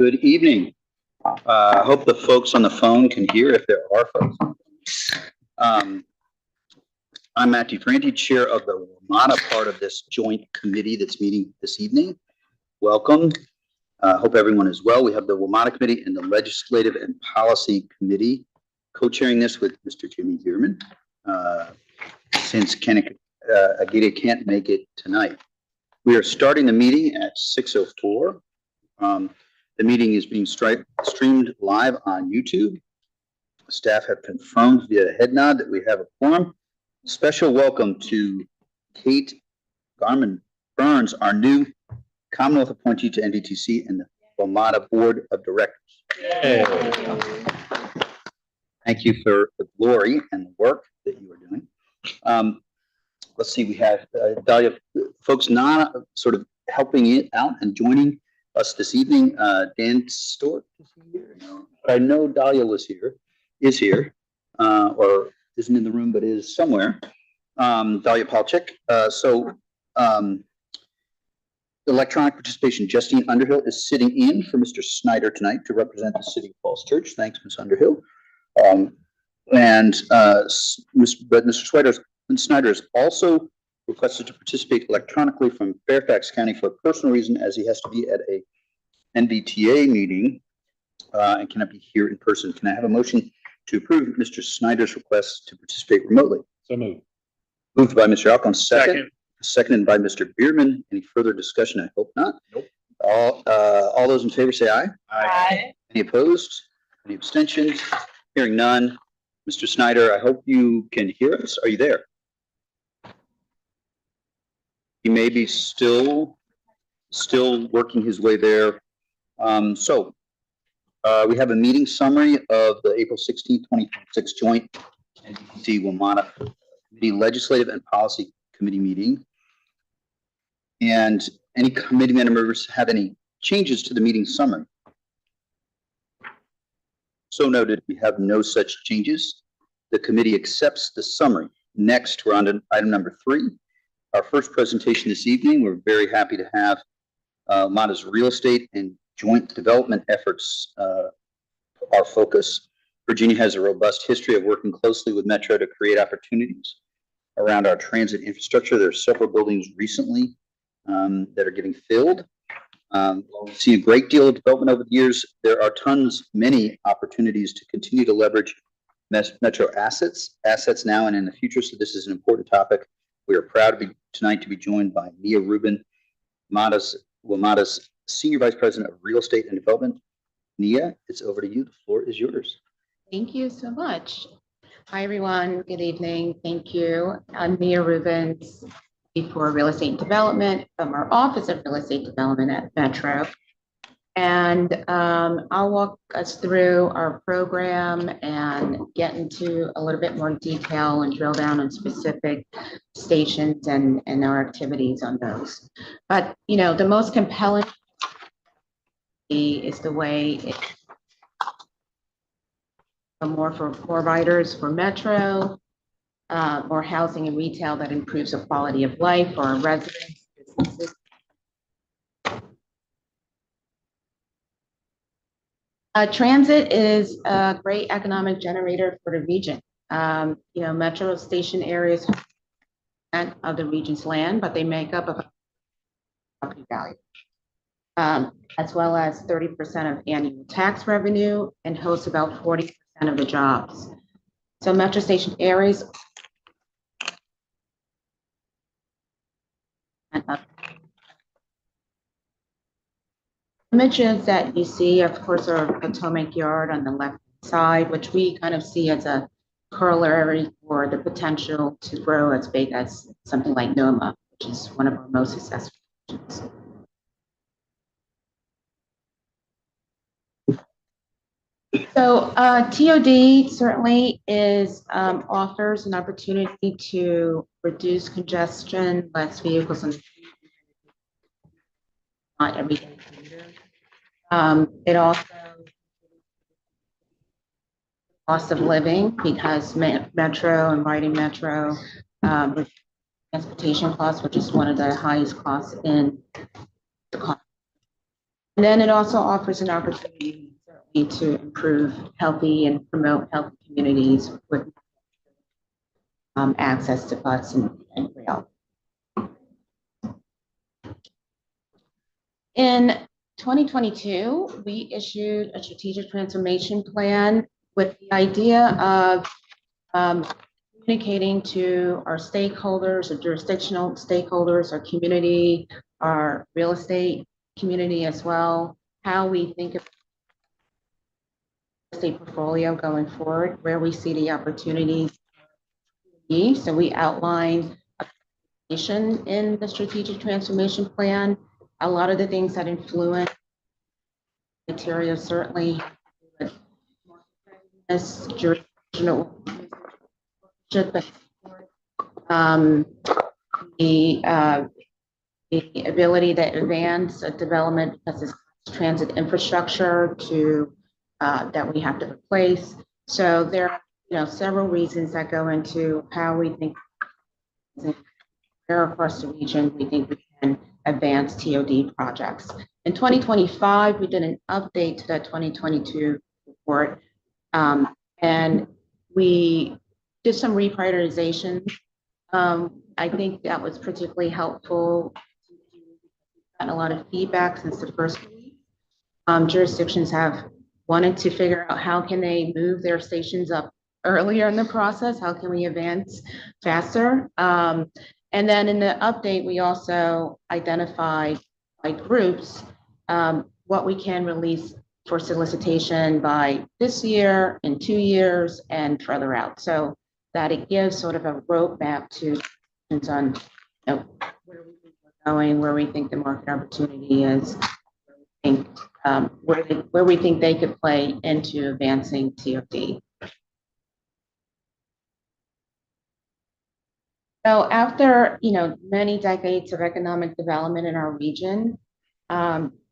Good evening. I hope the folks on the phone can hear, if there are folks. I'm Matt DeFranti, chair of the WMATA part of this joint committee that's meeting this evening. Welcome. Hope everyone is well. We have the WMATA committee and the legislative and policy committee co-chairing this with Mr. Jimmy Bierman, since Kenneth Agita can't make it tonight. We are starting the meeting at 6:04. The meeting is being streamed live on YouTube. Staff have confirmed via head nod that we have a quorum. Special welcome to Kate Garman Burns, our new Commonwealth appointee to NVTC and the WMATA Board of Directors. Yay. Thank you for the glory and the work that you are doing. Let's see, we have Dahlia, folks not sort of helping it out and joining us this evening. Dan Stork is here. No. I know Dahlia is here, or isn't in the room, but is somewhere. Dahlia Palchik. Electronic participation. Justine Underhill is sitting in for Mr. Snyder tonight to represent the City of Falls Church. Thanks, Ms. Underhill. Mr. Snyder is also requested to participate electronically from Fairfax County for a personal reason, as he has to be at a NVTA meeting and cannot be here in person. Can I have a motion to approve Mr. Snyder's request to participate remotely? So moved. Moved by Mr. Alcon, seconded by Mr. Bierman. Any further discussion? I hope not. Nope. All those in favor say aye. Aye. Any opposed? Any abstentions? Hearing none. Mr. Snyder, I hope you can hear us. Are you there? He may be still working his way there. We have a meeting summary of the April 16, 2026 joint NVTC WMATA Committee Legislative and Policy Committee meeting. And any committee members have any changes to the meeting summary? So noted, we have no such changes. The committee accepts the summary. Next, we're on to item number 3. Our first presentation this evening. We're very happy to have WMATA's real estate and joint development efforts our focus. Virginia has a robust history of working closely with Metro to create opportunities around our transit infrastructure. There are several buildings recently that are getting filled. While we've seen a great deal of development over the years, there are many opportunities to continue to leverage Metro assets now and in the future. So this is an important topic. We are proud tonight to be joined by Nia Rubin, WMATA's Senior Vice President of Real Estate and Development. Nia, it's over to you. The floor is yours. Thank you so much. Hi, everyone. Good evening. Thank you. I'm Nia Rubin for Real Estate Development from our Office of Real Estate Development at Metro. And I'll walk us through our program and get into a little bit more detail and drill down on specific stations and our activities on those. But, you know, the most compelling is the way more riders for Metro, more housing and retail that improves the quality of life for our residents, businesses. Transit is a great economic generator for the region. Metro station areas of the region's land, but they make up about property value, as well as 30% of annual tax revenue and hosts about 40% of the jobs. So Metro station areas images that you see, of course, are Potomac Yard on the left side, which we kind of see as a corollary for the potential to grow as big as something like NOMA, which is one of our most successful regions. So TOD certainly offers an opportunity to reduce congestion, less vehicles on the street. Not everything. It also cost of living because Metro and riding Metro transportation costs, which is one of the highest costs in the cost. then it also offers an opportunity certainly to improve healthy and promote healthy communities with access to bus and rail. In 2022, we issued a strategic transformation plan with the idea of communicating to our stakeholders, our jurisdictional stakeholders, our community, our real estate community as well, how we think of the state portfolio going forward, where we see the opportunities. So we outlined a mission in the strategic transformation plan. A lot of the things that influence criteria certainly this jurisdictional the ability to advance a development as a transit infrastructure to that we have to replace. So there are several reasons that go into how we think where across the region we think we can advance TOD projects. In 2025, we did an update to that 2022 report, and we did some reprioritization. I think that was particularly helpful. We've gotten a lot of feedback since the first week. Jurisdictions have wanted to figure out how can they move their stations up earlier in the process, how can we advance faster? And then in the update, we also identified by groups what we can release for solicitation by this year, in 2 years, and further out. So that it gives sort of a roadmap to on where we think we're going, where we think the market opportunity is, where we think they could play into advancing TOD. So after many decades of economic development in our region,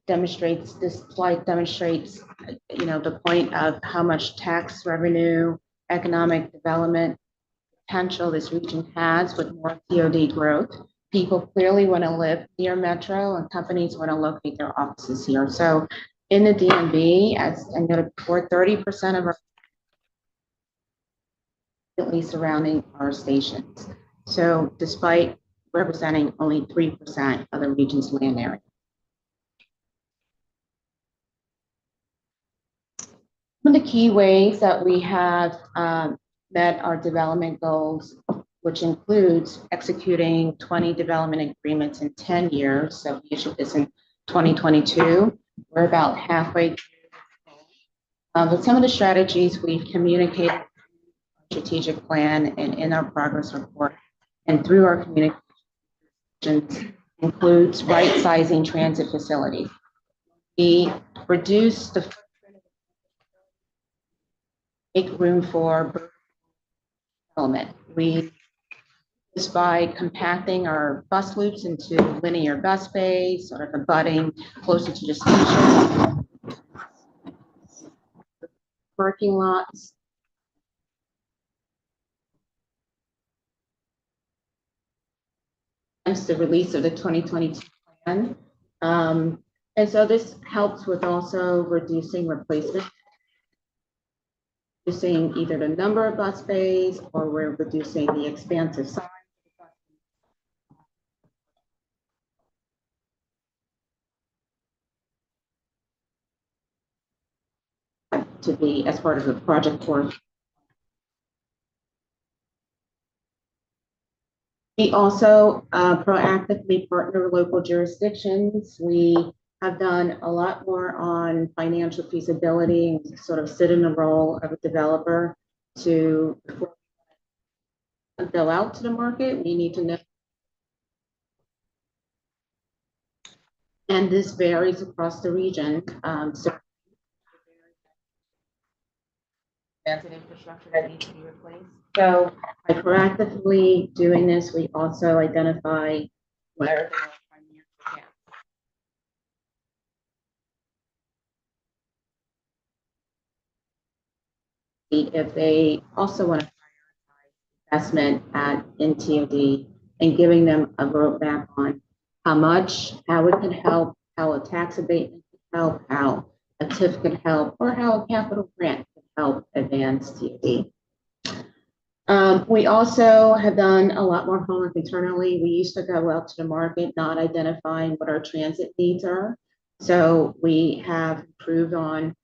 this slide demonstrates the point of how much tax revenue, economic development potential this region has with more TOD growth. People clearly want to live near Metro, and companies want to locate their offices here. So in the DMV, as I noted before, 30% of our surrounding our stations. So despite representing only 3% of the region's land area. One of the key ways that we have met our development goals, which includes executing 20 development agreements in 10 years. So we issued this in 2022. We're about halfway through. But some of the strategies we've communicated in our strategic plan and in our progress report and through our communications includes right-sizing transit facilities. We reduce the footprint of the make room for development. We just by compacting our bus loops into linear bus bays, sort of abutting closer to the station, parking lots. Hence the release of the 2022 plan. And so this helps with also reducing replacement, reducing either the number of bus bays or we're reducing the expansive size. To be as part of the project work. We also proactively partner with local jurisdictions. We have done a lot more on financial feasibility and sort of sit in the role of a developer to go out to the market. We need to know. And this varies across the region. So infrastructure that needs to be replaced. So by proactively doing this, we also identify where there are financial gaps. If they also want to prioritize investment in TOD and giving them a roadmap on how much, how it can help, how a tax abatement can help, how a TIF could help, or how a capital grant could help advance TOD. We also have done a lot more homework internally. We used to go out to the market, not identifying what our transit needs are. So we have improved on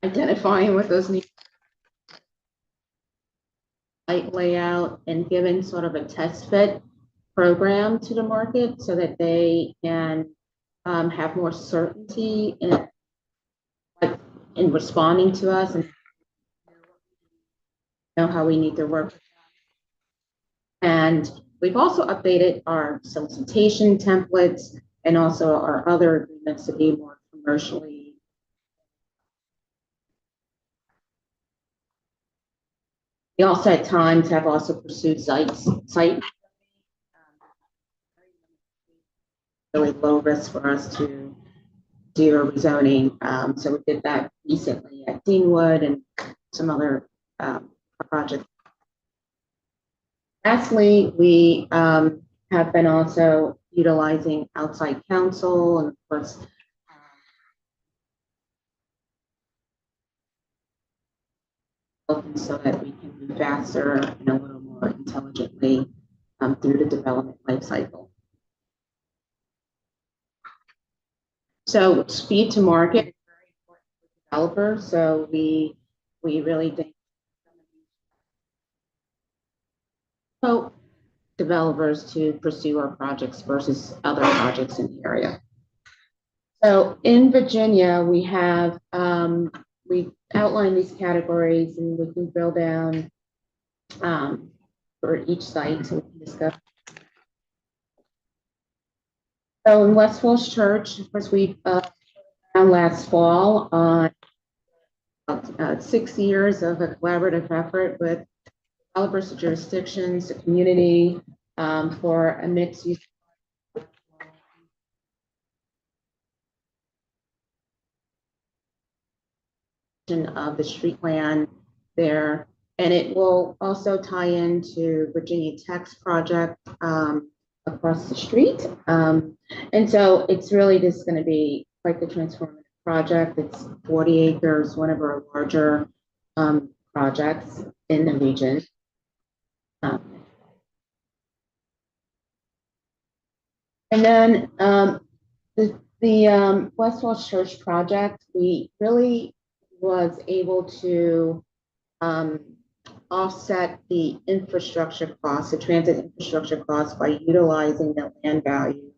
identifying what those needs site layout and given sort of a test fit program to the market so that they can have more certainty in responding to us and know how we need to work. And we've also updated our solicitation templates and also our other agreements to be more commercially. We also at times have also pursued site really low risk for us to do a rezoning. So we did that recently at Deanwood and some other projects. Lastly, we have been also utilizing outside counsel and of course so that we can move faster and a little more intelligently through the development life cycle. So speed to market is very important for developers. So we really think help developers to pursue our projects versus other projects in the area. So in Virginia, we have we outlined these categories and we can drill down for each site so we can discuss. So in West Falls Church, of course, we found last fall on 6 years of a collaborative effort with developers, jurisdictions, the community for a mixed use of the street plan there. And it will also tie into Virginia Tech's project across the street. And so it's really just going to be quite the transformative project. It's 40 acres, one of our larger projects in the region. And then the West Falls Church project, we really was able to offset the infrastructure costs, the transit infrastructure costs, by utilizing the land value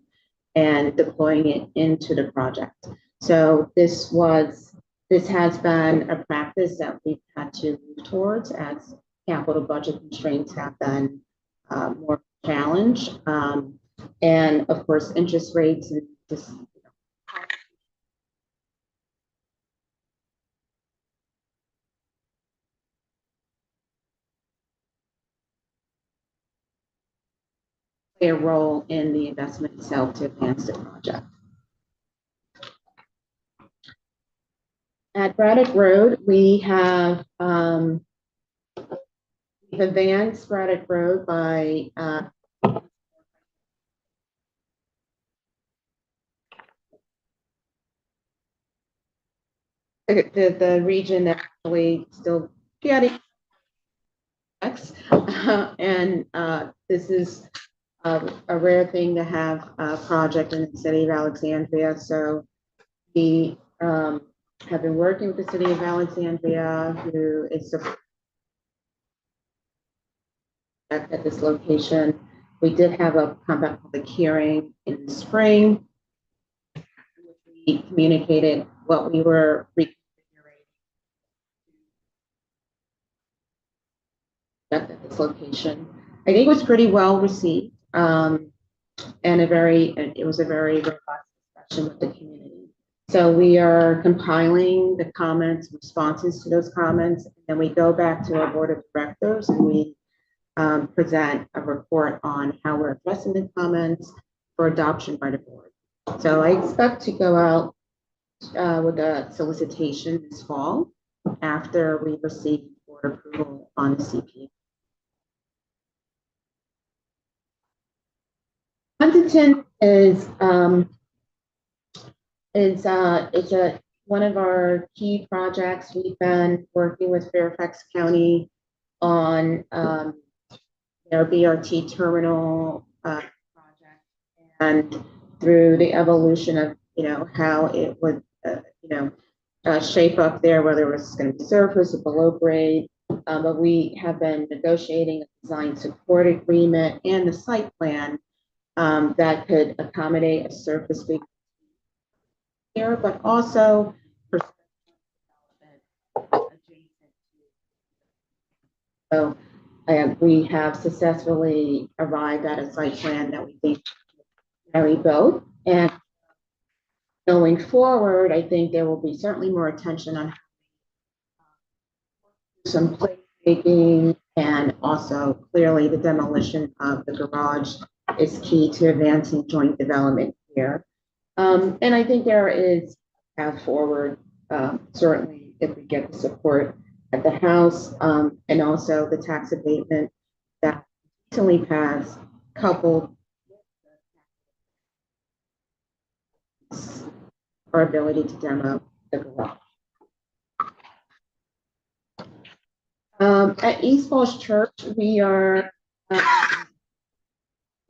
and deploying it into the project. So this has been a practice that we've had to move towards as capital budget constraints have been more challenged. And of course, interest rates and just play a role in the investment itself to advance the project. At Braddock Road, we have advanced Braddock Road by the region actually still getting and this is a rare thing to have a project in the city of Alexandria. So we have been working with the city of Alexandria, who is at this location. We did have a compact public hearing in the spring. We communicated what we were reconfiguring at this location. I think it was pretty well received, and it was a very robust discussion with the community. So we are compiling the comments, responses to those comments, and then we go back to our board of directors and we present a report on how we're addressing the comments for adoption by the board. So I expect to go out with a solicitation this fall after we receive board approval on the CP. Huntington is It's one of our key projects. We've been working with Fairfax County on their BRT terminal project, and through the evolution of how it would shape up there, whether it's going to be surface or below grade. But we have been negotiating a design support agreement and the site plan that could accommodate a surface here, but also for development adjacent to. So we have successfully arrived at a site plan that we think marry both. And going forward, I think there will be certainly more attention on some placemaking, and also clearly the demolition of the garage is key to advancing joint development here. And I think there is a path forward, certainly if we get the support at the House, and also the tax abatement that recently passed, coupled with our ability to demo the garage. At East Falls Church, we are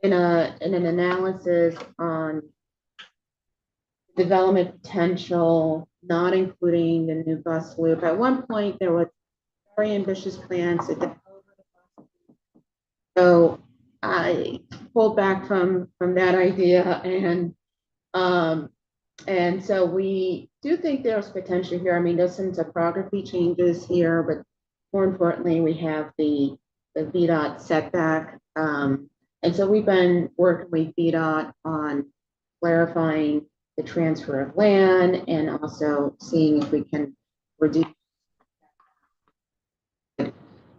in an analysis on development potential, not including the new bus loop. At one point, there was very ambitious plans to develop the bus loop. So I pulled back from that idea, and so we do think there's potential here. I mean, there's some topography changes here, but more importantly, we have the VDOT setback. And so we've been working with VDOT on clarifying the transfer of land and also seeing if we can reduce,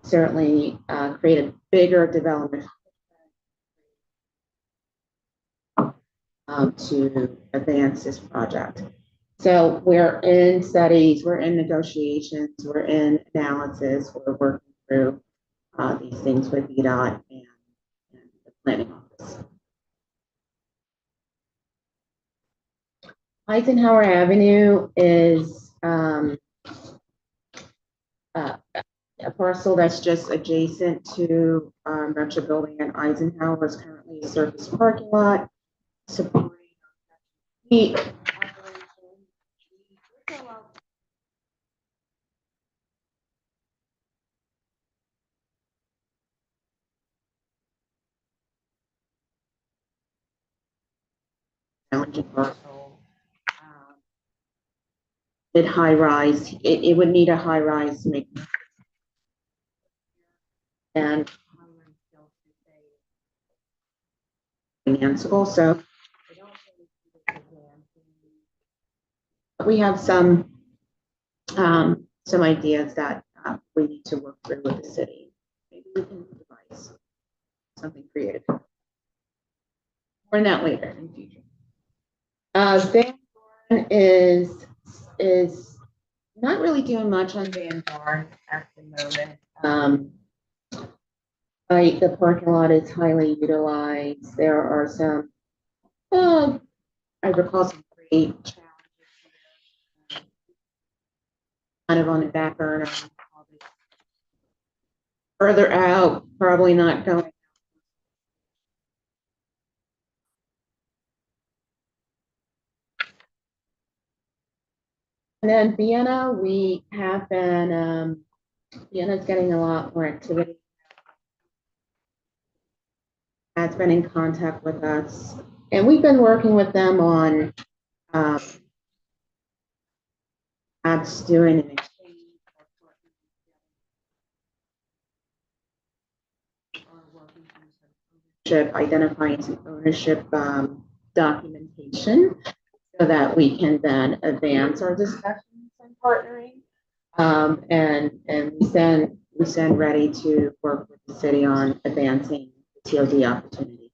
certainly create a bigger development to advance this project. So we're in studies, we're in negotiations, we're in analysis, we're working through these things with VDOT and the planning office. Eisenhower Avenue is a parcel that's just adjacent to Metro Building, and Eisenhower is currently a surface parking lot supporting the challenging parcel. High rise, it would need a high rise to make, and financeable. So we have some ideas that we need to work through with the city. Maybe we can devise something creative. More on that later in the future. Van Dorn is not really doing much on Van Dorn at the moment. The parking lot is highly utilized. There are some, I recall some great challenges kind of on the back burner. Further out, probably not going. And then Vienna, we have been, Vienna's getting a lot more activity. Has been in contact with us, and we've been working with them on doing an exchange or working through some ownership, identifying some ownership documentation so that we can then advance our discussions and partnering. And we stand ready to work with the city on advancing the TOD opportunity.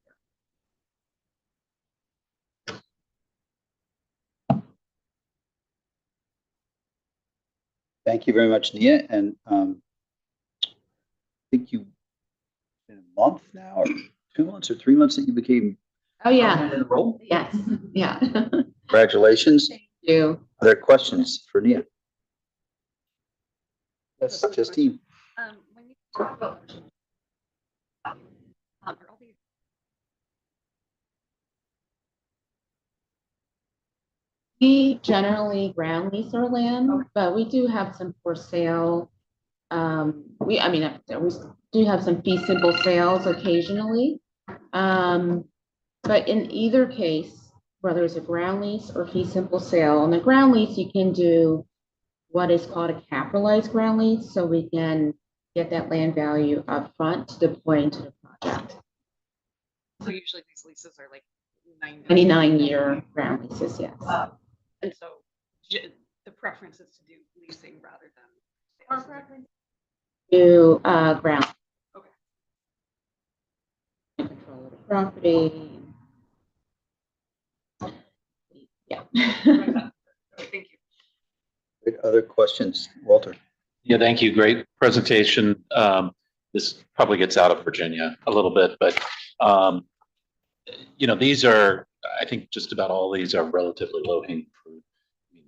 Thank you very much, Nia. And I think you been a month now, or 2 months or 3 months that you became Oh yeah, in the role. yes, yeah. Congratulations. Thank you. Are there questions for Nia? Yes, Justine. When you talk about We generally ground lease our land, but we do have some for sale. We do have some fee simple sales occasionally. But in either case, whether it's a ground lease or fee simple sale, on the ground lease, you can do what is called a capitalized ground lease, so we can get that land value up front to deploy into the project. So usually these leases are like 99-year ground leases, yes. And so the preference is to do leasing rather than Our preference to ground. Okay. Control of the property. Yeah. Thank you. Other questions, Walter? Yeah, thank you. Great presentation. This probably gets out of Virginia a little bit, but these are, I think just about all these are relatively low hanging fruit. I mean,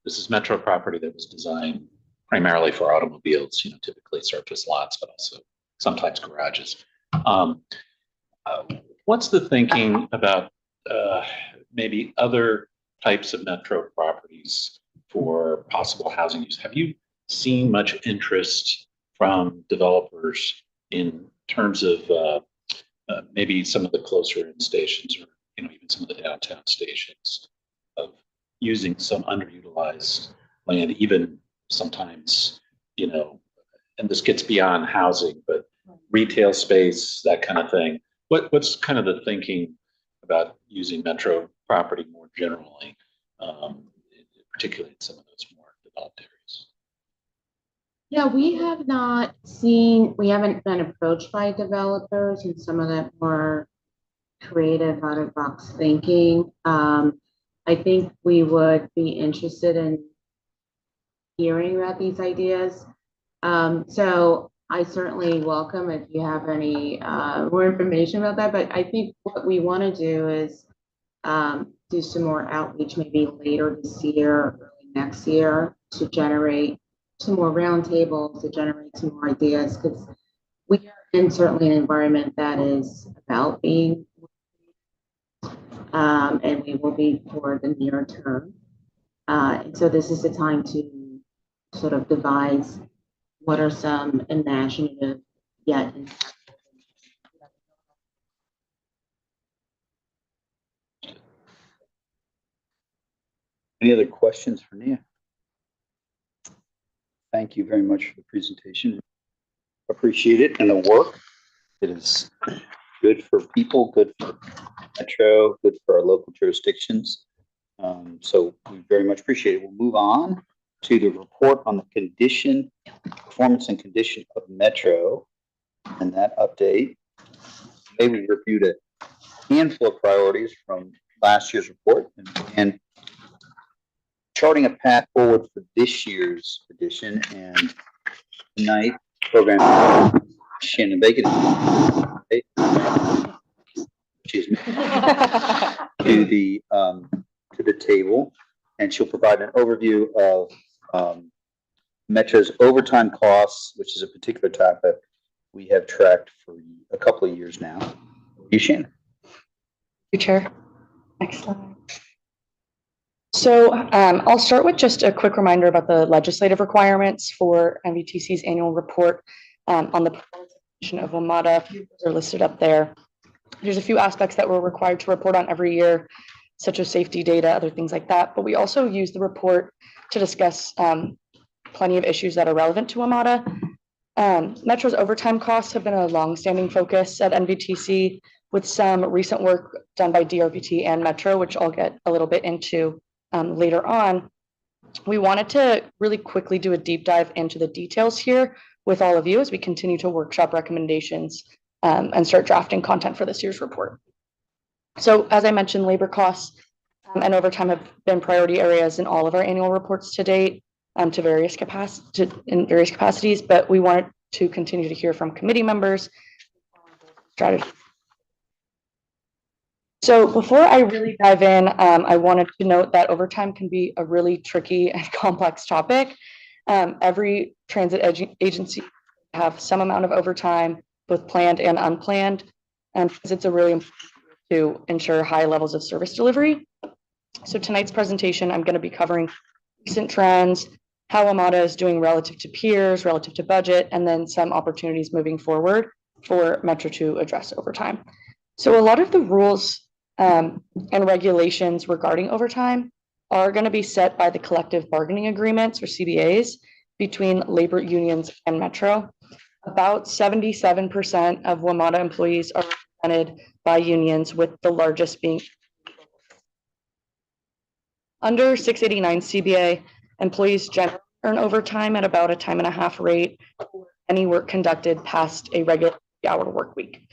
this is metro property that was designed primarily for automobiles, typically surface lots, but also sometimes garages. What's the thinking about maybe other types of metro properties for possible housing use? Have you seen much interest from developers in terms of maybe some of the closer in stations, or even some of the downtown stations, of using some underutilized land, even sometimes, and this gets beyond housing, but retail space, that kind of thing. What's kind of the thinking about using metro property more generally, particularly in some of those more developed areas? Yeah, we haven't been approached by developers and some of that more creative out of box thinking. I think we would be interested in hearing about these ideas. So I certainly welcome if you have any more information about that, but I think what we want to do is do some more outreach maybe later this year, early next year, to generate some more roundtables, to generate some more ideas, because we are in certainly an environment that is about being, and we will be for the near term. And so this is the time to sort of devise what are some imaginative yet impactful. Any other questions for Nia? Thank you very much for the presentation. Appreciate it and the work. It is good for people, good for Metro, good for our local jurisdictions. So we very much appreciate it. We'll move on to the report on the condition, performance and condition of Metro, and that update. Today we reviewed a handful of priorities from last year's report and charting a path forward for this year's edition. And tonight, program Shannon Bacon, excuse me, to the table, and she'll provide an overview of Metro's overtime costs, which is a particular topic we have tracked for a couple of years now. You, Shannon. Chair. Excellent. So I'll start with just a quick reminder about the legislative requirements for NVTC's annual report on the performance of WMATA. Those are listed up there. There's a few aspects that we're required to report on every year, such as safety data, other things like that. But we also use the report to discuss plenty of issues that are relevant to WMATA. Metro's overtime costs have been a longstanding focus at NVTC, with some recent work done by DRPT and Metro, which I'll get a little bit into later on. We wanted to really quickly do a deep dive into the details here with all of you as we continue to workshop recommendations and start drafting content for this year's report. So as I mentioned, labor costs and overtime have been priority areas in all of our annual reports to date in various capacities, but we wanted to continue to hear from committee members. So before I really dive in, I wanted to note that overtime can be a really tricky and complex topic. Every transit agency have some amount of overtime, both planned and unplanned, because it's a really important to ensure high levels of service delivery. So tonight's presentation, I'm going to be covering recent trends, how WMATA is doing relative to peers, relative to budget, and then some opportunities moving forward for Metro to address overtime. So a lot of the rules and regulations regarding overtime are going to be set by the collective bargaining agreements or CBAs between labor unions and Metro. About 77% of WMATA employees are represented by unions, with the largest being under 689 CBA. Employees generally earn overtime at about a time and a half rate for any work conducted past a regular hour work week.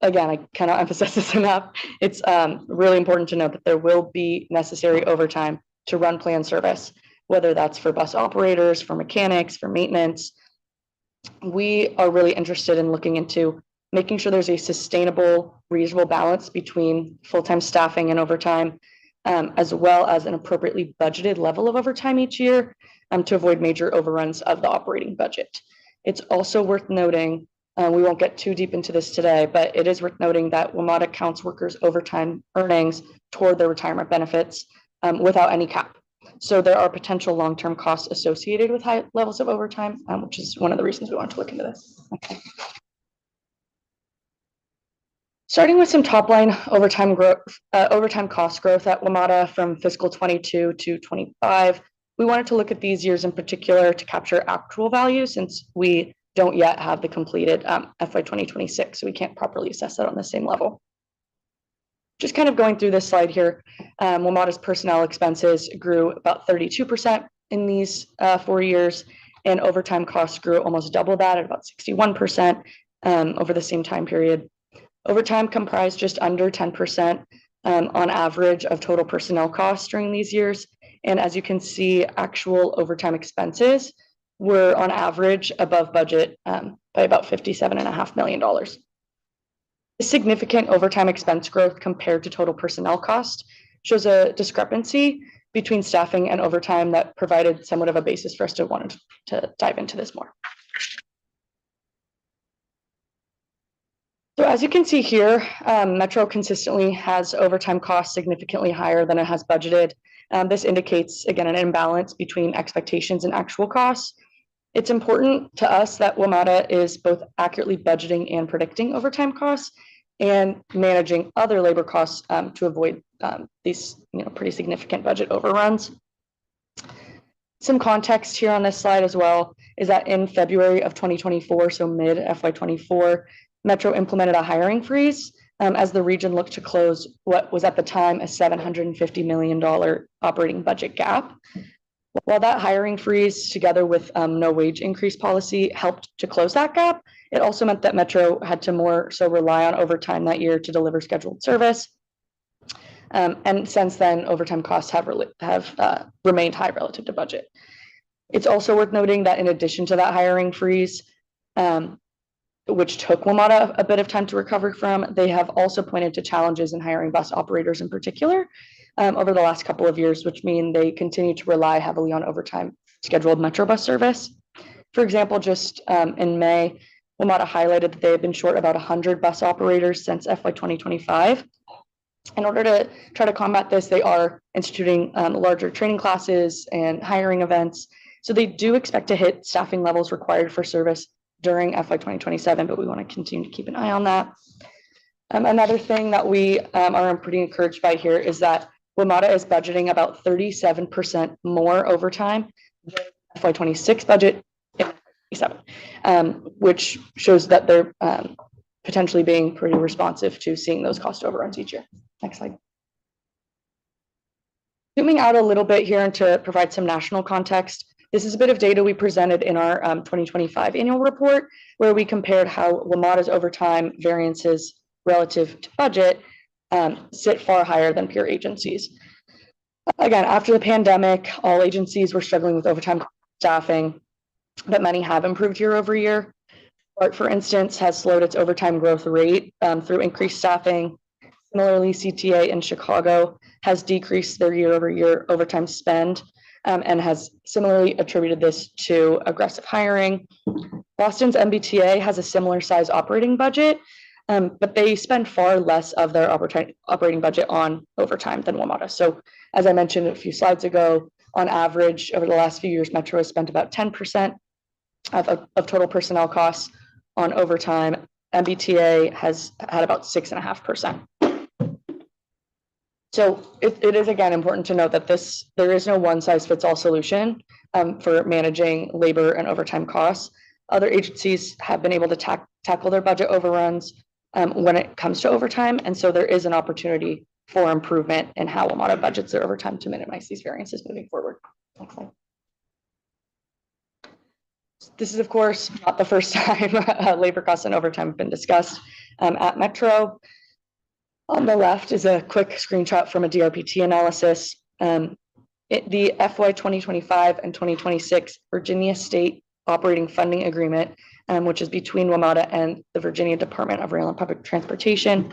Again, I cannot emphasize this enough. It's really important to note that there will be necessary overtime to run planned service, whether that's for bus operators, for mechanics, for maintenance. We are really interested in looking into making sure there's a sustainable, reasonable balance between full-time staffing and overtime, as well as an appropriately budgeted level of overtime each year to avoid major overruns of the operating budget. It's also worth noting, we won't get too deep into this today, but it is worth noting that WMATA counts workers' overtime earnings toward their retirement benefits without any cap. So there are potential long-term costs associated with high levels of overtime, which is one of the reasons we want to look into this. Okay. Starting with some top-line overtime growth, overtime cost growth at WMATA from fiscal 22 to 25. We wanted to look at these years in particular to capture actual value, since we don't yet have the completed FY 2026, so we can't properly assess that on the same level. Just kind of going through this slide here, WMATA's personnel expenses grew about 32% in these 4 years, and overtime costs grew almost double that at about 61% over the same time period. Overtime comprised just under 10% on average of total personnel costs during these years. And as you can see, actual overtime expenses were on average above budget by about $57.5 million. The significant overtime expense growth compared to total personnel cost shows a discrepancy between staffing and overtime that provided somewhat of a basis for us to want to dive into this more. So as you can see here, Metro consistently has overtime costs significantly higher than it has budgeted. This indicates, again, an imbalance between expectations and actual costs. It's important to us that WMATA is both accurately budgeting and predicting overtime costs and managing other labor costs to avoid these pretty significant budget overruns. Some context here on this slide as well is that in February of 2024, so mid FY24, Metro implemented a hiring freeze as the region looked to close what was at the time a $750 million operating budget gap. While that hiring freeze, together with no wage increase policy, helped to close that gap, it also meant that Metro had to more so rely on overtime that year to deliver scheduled service. And since then, overtime costs have remained high relative to budget. It's also worth noting that in addition to that hiring freeze, which took WMATA a bit of time to recover from, they have also pointed to challenges in hiring bus operators in particular over the last couple of years, which mean they continue to rely heavily on overtime scheduled Metro bus service. For example, just in May, WMATA highlighted that they have been short about 100 bus operators since FY 2025. In order to try to combat this, they are instituting larger training classes and hiring events. So they do expect to hit staffing levels required for service during FY 2027, but we want to continue to keep an eye on that. Another thing that we are pretty encouraged by here is that WMATA is budgeting about 37% more overtime than FY 26 budget in 27, which shows that they're potentially being pretty responsive to seeing those cost overruns each year. Next slide. Zooming out a little bit here and to provide some national context, this is a bit of data we presented in our 2025 annual report, where we compared how WMATA's overtime variances relative to budget sit far higher than peer agencies. Again, after the pandemic, all agencies were struggling with overtime staffing, but many have improved year over year. BART, for instance, has slowed its overtime growth rate through increased staffing. Similarly, CTA in Chicago has decreased their year-over-year overtime spend and has similarly attributed this to aggressive hiring. Boston's MBTA has a similar size operating budget, but they spend far less of their operating budget on overtime than WMATA. So as I mentioned a few slides ago, on average, over the last few years, Metro has spent about 10% of total personnel costs on overtime. MBTA has had about 6.5%. So it is, again, important to note that there is no one-size-fits-all solution for managing labor and overtime costs. Other agencies have been able to tackle their budget overruns when it comes to overtime, and so there is an opportunity for improvement in how WMATA budgets their overtime to minimize these variances moving forward. Next slide. This is, of course, not the first time labor costs and overtime have been discussed at Metro. On the left is a quick screenshot from a DRPT analysis. The FY 2025 and 2026 Virginia State Operating Funding Agreement, which is between WMATA and the Virginia Department of Rail and Public Transportation.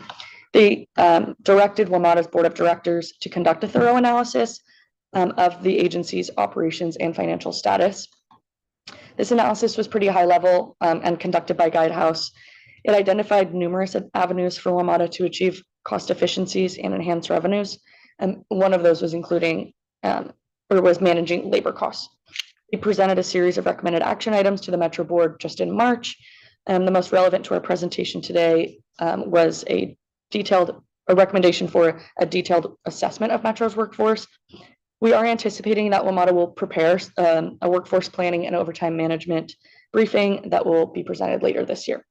They directed WMATA's Board of Directors to conduct a thorough analysis of the agency's operations and financial status. This analysis was pretty high level and conducted by Guidehouse. It identified numerous avenues for WMATA to achieve cost efficiencies and enhance revenues. And one of those was managing labor costs. We presented a series of recommended action items to the Metro Board just in March. The most relevant to our presentation today was a recommendation for a detailed assessment of Metro's workforce. We are anticipating that WMATA will prepare a workforce planning and overtime management briefing that will be presented later this year.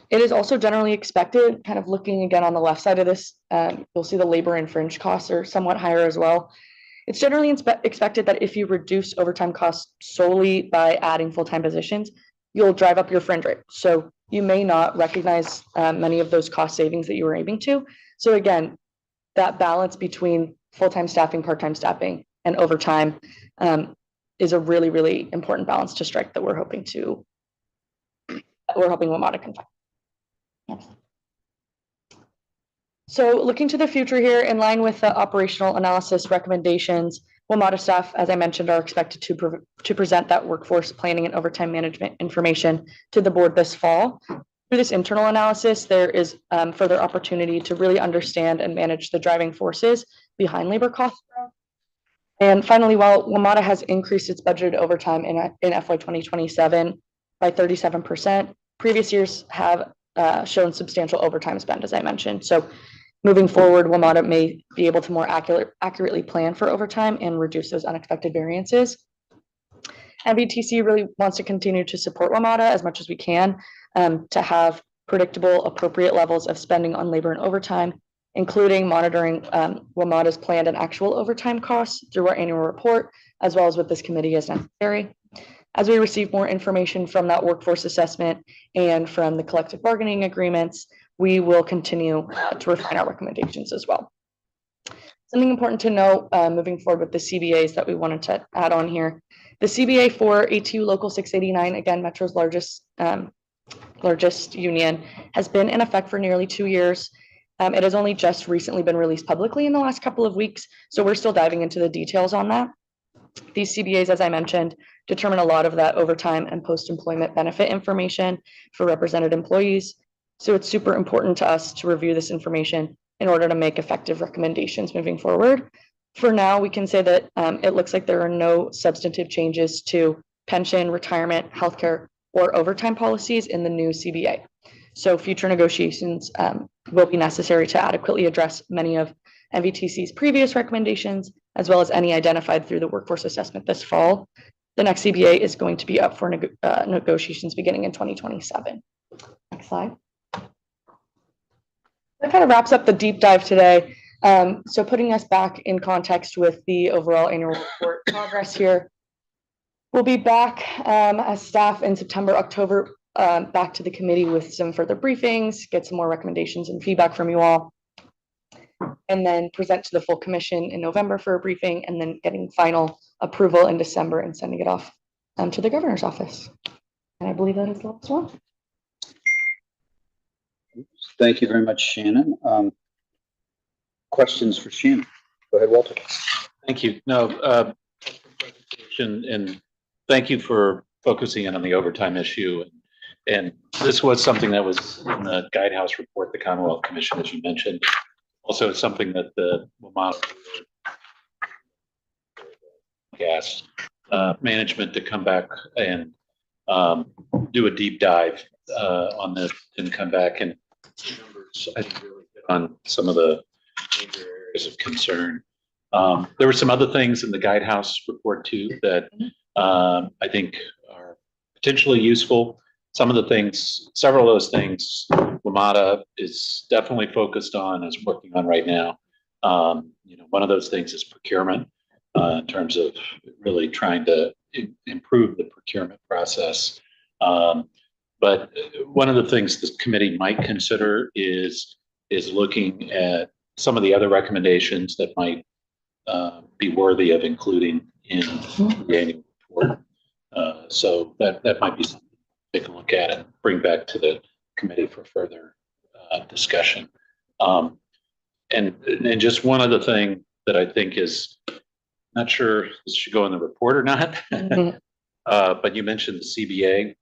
It is also generally expected, kind of looking again on the left side of this, you'll see the labor and fringe costs are somewhat higher as well. It's generally expected that if you reduce overtime costs solely by adding full-time positions, you'll drive up your fringe rate. So you may not recognize many of those cost savings that you were aiming to. So again, that balance between full-time staffing, part-time staffing, and overtime is a really, really important balance to strike that we're hoping WMATA can find. Yes. So looking to the future here, in line with the operational analysis recommendations, WMATA staff, as I mentioned, are expected to present that workforce planning and overtime management information to the board this fall. Through this internal analysis, there is further opportunity to really understand and manage the driving forces behind labor cost growth. And finally, while WMATA has increased its budgeted overtime in FY 2027 by 37%, previous years have shown substantial overtime spend, as I mentioned. So moving forward, WMATA may be able to more accurately plan for overtime and reduce those unexpected variances. NVTC really wants to continue to support WMATA as much as we can to have predictable, appropriate levels of spending on labor and overtime, including monitoring WMATA's planned and actual overtime costs through our annual report, as well as with this committee as necessary. As we receive more information from that workforce assessment and from the collective bargaining agreements, we will continue to refine our recommendations as well. Something important to note moving forward with the CBAs that we wanted to add on here. The CBA for ATU Local 689, again, Metro's largest union, has been in effect for nearly 2 years. It has only just recently been released publicly in the last couple of weeks, so we're still diving into the details on that. These CBAs, as I mentioned, determine a lot of that overtime and post-employment benefit information for represented employees. So it's super important to us to review this information in order to make effective recommendations moving forward. For now, we can say that it looks like there are no substantive changes to pension, retirement, healthcare, or overtime policies in the new CBA. So future negotiations will be necessary to adequately address many of NVTC's previous recommendations, as well as any identified through the workforce assessment this fall. The next CBA is going to be up for negotiations beginning in 2027. Next slide. That kind of wraps up the deep dive today. So putting us back in context with the overall annual report progress here. We'll be back as staff in September, October, back to the committee with some further briefings, get some more recommendations and feedback from you all, and then present to the full commission in November for a briefing, and then getting final approval in December and sending it off to the governor's office. And I believe that is the last one. Thank you very much, Shannon. Questions for Shannon? Go ahead, Walter. Thank you. No, and thank you for focusing in on the overtime issue. And this was something that was in the Guidehouse report, the Commonwealth Commission, as you mentioned. Also, it's something that the WMATA gas management to come back and do a deep dive on this and come back and numbers, I think, really hit on some of the major areas of concern. There were some other things in the Guidehouse report too that I think are potentially useful. Some of the things, several of those things, WMATA is definitely focused on, is working on right now. One of those things is procurement in terms of really trying to improve the procurement process. But one of the things this committee might consider is looking at some of the other recommendations that might be worthy of including in the annual report. So that might be something to take a look at and bring back to the committee for further discussion. And just one other thing that I think is, not sure this should go in the report or not, but you mentioned the CBA.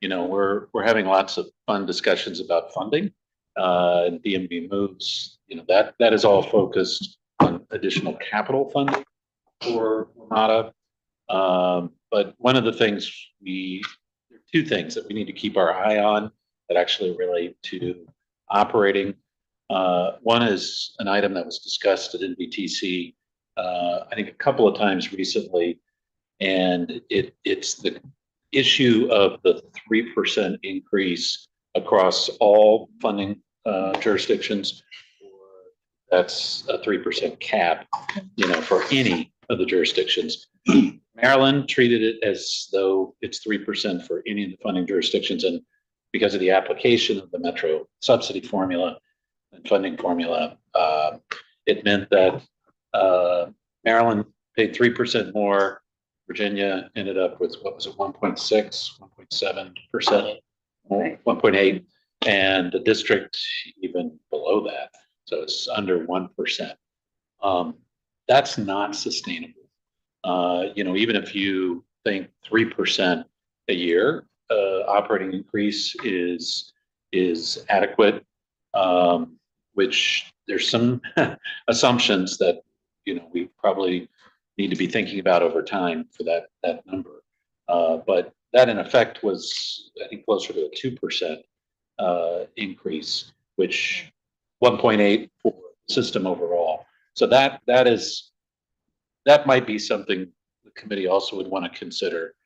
We're having lots of fun discussions about funding and DMV moves. That is all focused on additional capital funding for WMATA. But one of the things there are two things that we need to keep our eye on that actually relate to operating. One is an item that was discussed at NVTC, I think a couple of times recently, and it's the issue of the 3% increase across all funding jurisdictions. That's a 3% cap, for any of the jurisdictions. Maryland treated it as though it's 3% for any of the funding jurisdictions, and because of the application of the Metro subsidy formula and funding formula, it meant that Maryland paid 3% more. Virginia ended up with, what was it, 1.6, 1.7%, 1.8, and the district even below that. So it's under 1%. That's not sustainable. Even if you think 3% a year operating increase is adequate, which there's some assumptions that we probably need to be thinking about over time for that number. But that in effect was, I think, closer to a 2% increase, which 1.8 for the system overall. So that might be something the committee also would want to consider.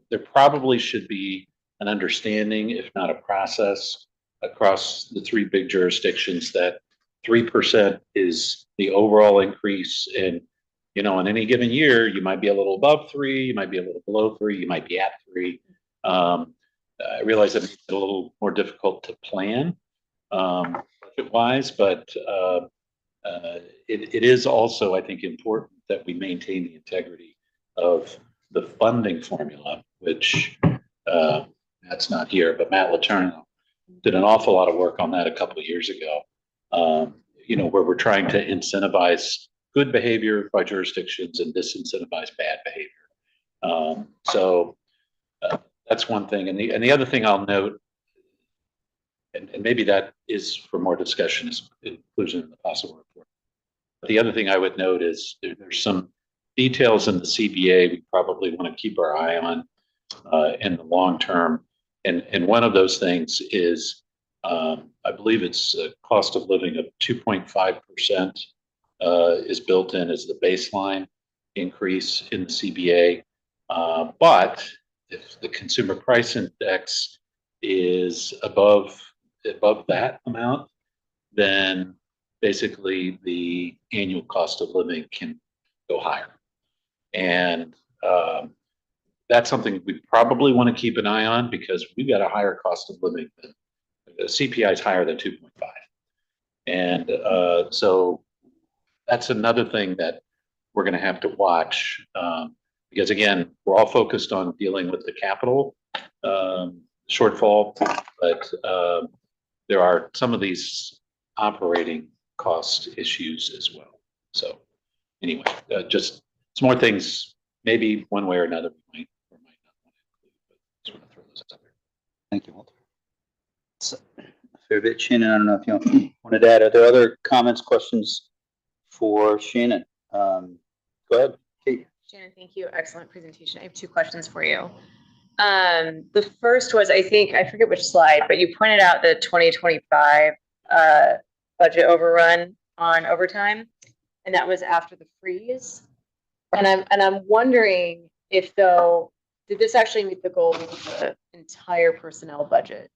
There probably should be an understanding, if not a process, across the three big jurisdictions that 3% is the overall increase. And, in any given year, you might be a little above 3, you might be a little below 3, you might be at 3. I realize that makes it a little more difficult to plan budget-wise, but it is also, I think, important that we maintain the integrity of the funding formula, which that's not here, but Matt Letourneau did an awful lot of work on that a couple of years ago, where we're trying to incentivize good behavior by jurisdictions and disincentivize bad behavior. So that's one thing. And the other thing I'll note, and maybe that is for more discussion, is inclusion in the possible report. But the other thing I would note is there's some details in the CBA we probably want to keep our eye on in the long term. And one of those things is, I believe it's a cost of living of 2.5% is built in as the baseline increase in the CBA. But if the consumer price index is above that amount, then basically the annual cost of living can go higher. And that's something we probably want to keep an eye on, because we've got a higher cost of living than the CPI is higher than 2.5. And so that's another thing that we're going to have to watch, because again, we're all focused on dealing with the capital shortfall, but there are some of these operating cost issues as well. So anyway, just some more things, maybe one way or another we might or might not want to include, but just want to throw those out there. Thank you, Walter. So, a fair bit, Shannon. I don't know if you wanted to add. Are there other comments, questions for Shannon? Go ahead, Kate. Shannon, thank you. Excellent presentation. I have two questions for you. The first was, I think, I forget which slide, but you pointed out the 2025 budget overrun on overtime, and that was after the freeze. And I'm wondering if, though, did this actually meet the goal of the entire personnel budget?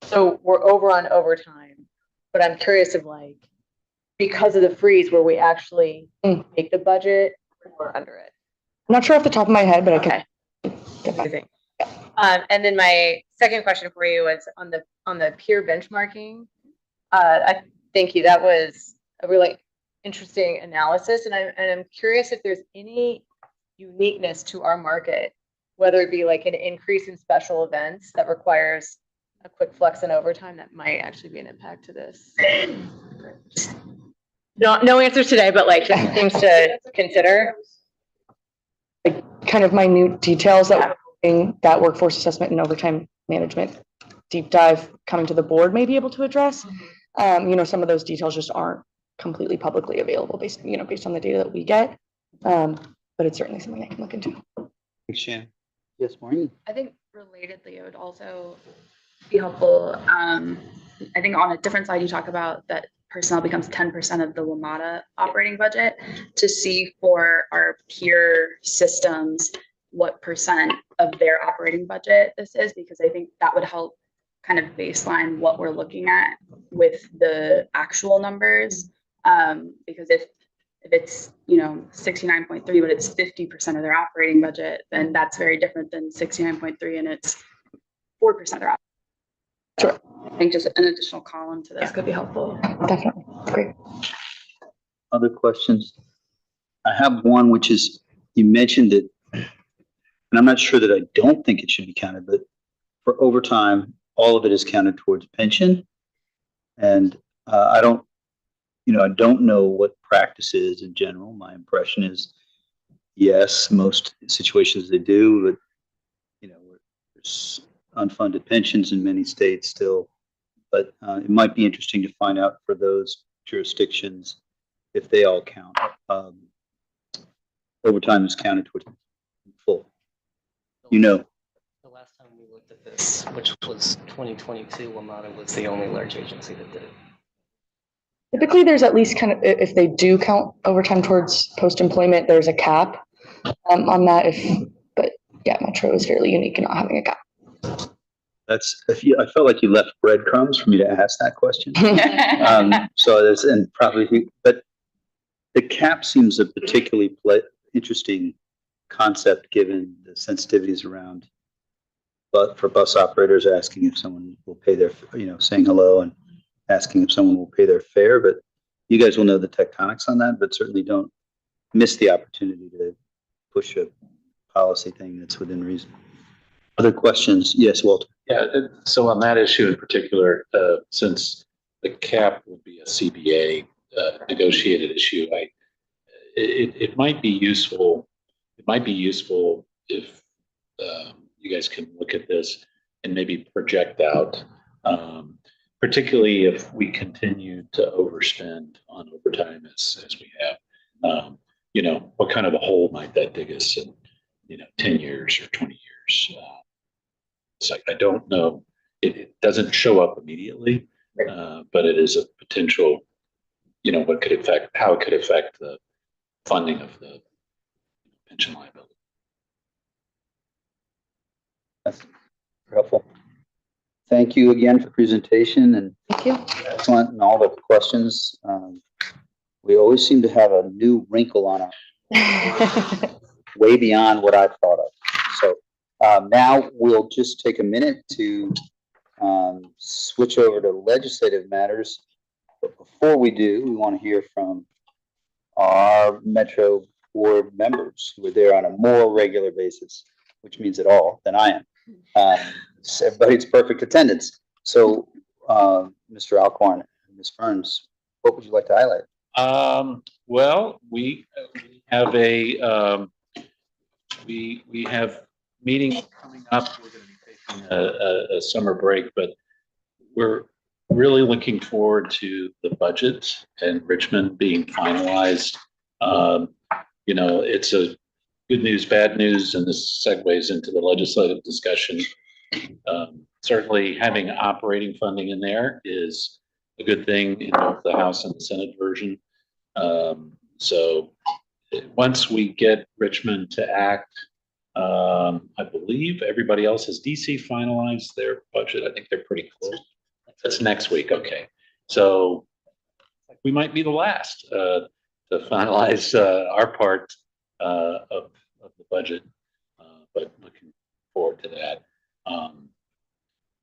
So we're over on overtime, but I'm curious of, like, because of the freeze, were we actually make the budget or under it? I'm not sure off the top of my head, but I can get back. Amazing. And then my second question for you was on the peer benchmarking. I thank you. That was a really interesting analysis, and I'm curious if there's any uniqueness to our market, whether it be like an increase in special events that requires a quick flex in overtime that might actually be an impact to this. No answers today, but like just things to consider. Like kind of minute details that we're hoping that workforce assessment and overtime management deep dive coming to the board may be able to address. Some of those details just aren't completely publicly available based on the data that we get. But it's certainly something I can look into. Thanks, Shannon. Yes, Maureen. I think relatedly, it would also be helpful. I think on a different side, you talk about that personnel becomes 10% of the WMATA operating budget, to see for our peer systems what percent of their operating budget this is, because I think that would help kind of baseline what we're looking at with the actual numbers. Because if it's 69.3, but it's 50% of their operating budget, then that's very different than 69.3 and it's 4% of their operating. Sure. I think just an additional column to this could be helpful. Definitely. Great. Other questions? I have one, which is, you mentioned it, and I'm not sure that I don't think it should be counted, but for overtime, all of it is counted towards pension. And I don't know what practice is in general. My impression is, yes, most situations they do, but there's unfunded pensions in many states still. But it might be interesting to find out for those jurisdictions if they all count. Overtime is counted towards full. The last time we looked at this, which was 2022, WMATA was the only large agency that did it. Typically, there's at least kind of, if they do count overtime towards post-employment, there's a cap on that. But yeah, Metro is fairly unique in not having a cap. I felt like you left breadcrumbs for me to ask that question. But the cap seems a particularly interesting concept given the sensitivities around, but for bus operators asking if someone will pay their, saying hello and asking if someone will pay their fare. But you guys will know the tectonics on that, but certainly don't miss the opportunity to push a policy thing that's within reason. Other questions? Yes, Walter. Yeah, so on that issue in particular, since the cap would be a CBA negotiated issue, it might be useful. It might be useful if you guys can look at this and maybe project out, particularly if we continue to overspend on overtime as we have. What kind of a hole might that dig us in, 10 years or 20 years? It's like, I don't know. It doesn't show up immediately, but it is a potential, how it could affect the funding of the pension liability. That's helpful. Thank you again for the presentation, and Thank you. excellent, and all the questions. We always seem to have a new wrinkle on our way beyond what I thought of. So now we'll just take a minute to switch over to legislative matters. But before we do, we want to hear from our Metro board members who are there on a more regular basis, which means at all than I am. So everybody's perfect attendance. So Mr. Alcorn and Ms. Burns, what would you like to highlight? Well, we have we have meetings coming up. We're going to be taking a summer break, but we're really looking forward to the budget and Richmond being finalized. It's a good news, bad news, and this segues into the legislative discussion. Certainly having operating funding in there is a good thing in both the House and the Senate version. So once we get Richmond to act, I believe everybody else has DC finalized their budget. I think they're pretty close. That's next week. Okay. So we might be the last to finalize our part of the budget, but looking forward to that.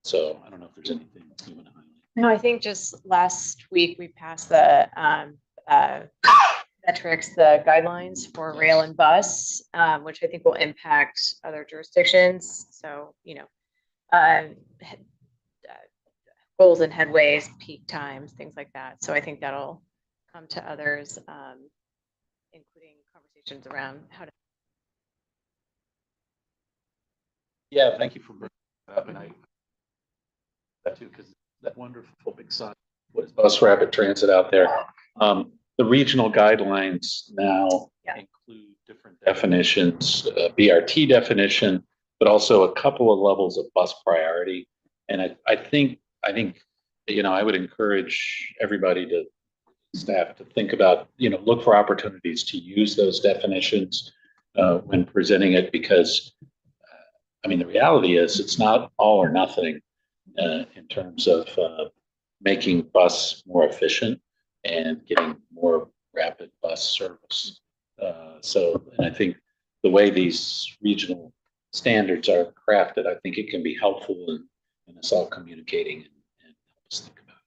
So I don't know if there's anything you want to highlight. No, I think just last week we passed the metrics, the guidelines for rail and bus, which I think will impact other jurisdictions. So, goals and headways, peak times, things like that. So I think that'll come to others, including conversations around how to. Yeah, thank you for bringing that up, and I that too, because that wonderful big sign, what is bus rapid transit out there. The regional guidelines now include different definitions, BRT definition, but also a couple of levels of bus priority. And I think I would encourage everybody staff to think about, look for opportunities to use those definitions when presenting it, because the reality is it's not all or nothing in terms of making bus more efficient and getting more rapid bus service. And I think the way these regional standards are crafted, I think it can be helpful in us all communicating and help us think about it.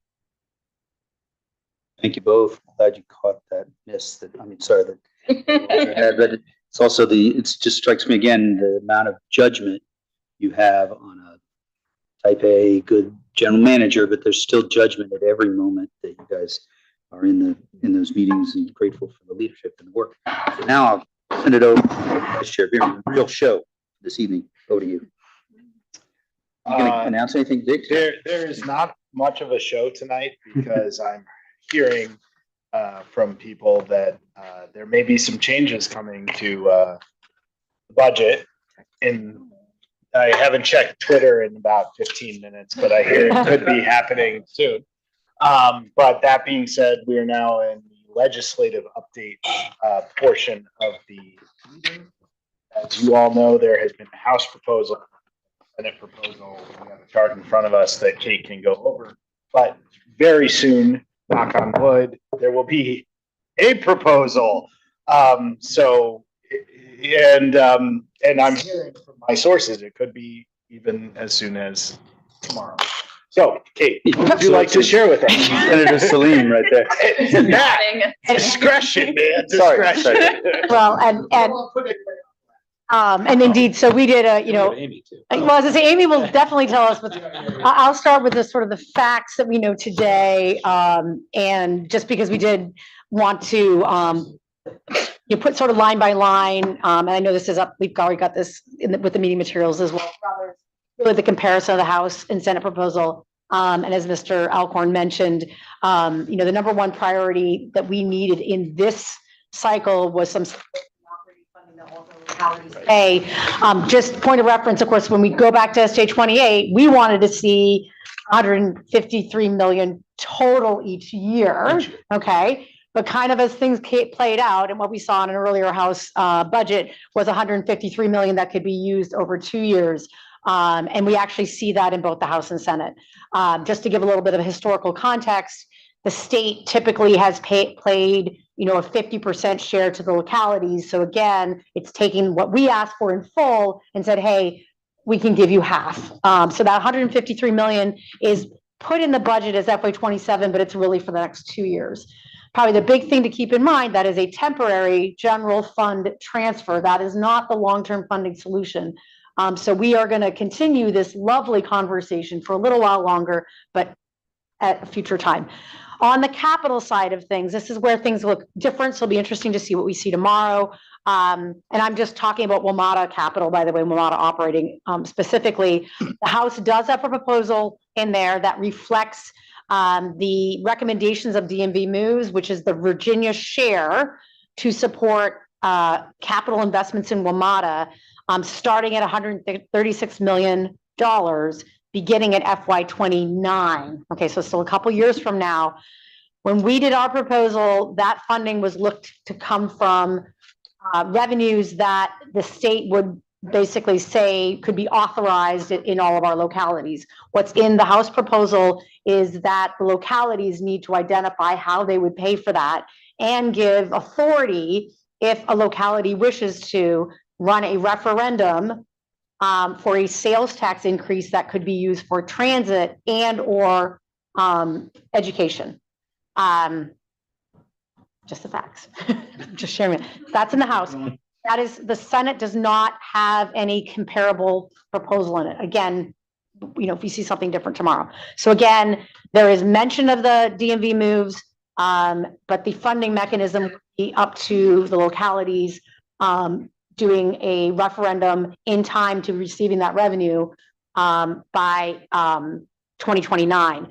Thank you both. I'm glad you caught that miss. But it's also it just strikes me again, the amount of judgment you have on a type A good general manager, but there's still judgment at every moment that you guys are in those meetings, and grateful for the leadership and the work. So now I'll send it over to the Vice Chair. We have a real show this evening. Over to you. You gonna announce anything, Dick? There is not much of a show tonight because I'm hearing from people that there may be some changes coming to the budget. And I haven't checked Twitter in about 15 minutes, but I hear it could be happening soon. But that being said, we are now in the legislative update portion of the meeting. As you all know, there has been a House proposal, Senate proposal. We have a chart in front of us that Kate can go over. But very soon, knock on wood, there will be a proposal. And I'm hearing from my sources, it could be even as soon as tomorrow. So, Kate, what would you like to share with us? Senator Salim right there. Discretion, man. Sorry. Discretion. Well, and indeed, so we did Amy too. well, as I say, Amy will definitely tell us, but I'll start with the sort of the facts that we know today. And just because we did want to, you put sort of line by line, and I know this is up, we've already got this with the meeting materials as well. Really the comparison of the House and Senate proposal. And as Mr. Alcorn mentioned, the number one priority that we needed in this cycle was some operating funding that also localities pay. Just point of reference, of course, when we go back to SJ 28, we wanted to see 153 million total each year. Okay. But kind of as things played out, and what we saw in an earlier House budget was 153 million that could be used over 2 years. And we actually see that in both the House and Senate. Just to give a little bit of historical context, the state typically has played, a 50% share to the localities. So again, it's taking what we asked for in full and said, hey, we can give you half. So that 153 million is put in the budget as FY27, but it's really for the next 2 years. Probably the big thing to keep in mind, that is a temporary general fund transfer. That is not the long-term funding solution. So we are going to continue this lovely conversation for a little while longer, but at a future time. On the capital side of things, this is where things look different. So it'll be interesting to see what we see tomorrow. And I'm just talking about WMATA capital, by the way, WMATA operating specifically. The House does have a proposal in there that reflects the recommendations of DMV Moves, which is the Virginia share to support capital investments in WMATA, starting at $136 million, beginning at FY29. Okay, so still a couple years from now. When we did our proposal, that funding was looked to come from revenues that the state would basically say could be authorized in all of our localities. What's in the House proposal is that the localities need to identify how they would pay for that and give authority if a locality wishes to run a referendum for a sales tax increase that could be used for transit and or education. Just the facts. Just sharing it. That's in the House. That is, the Senate does not have any comparable proposal in it. Again, if we see something different tomorrow. So again, there is mention of the DMV Moves, but the funding mechanism would be up to the localities doing a referendum in time to receiving that revenue by 2029.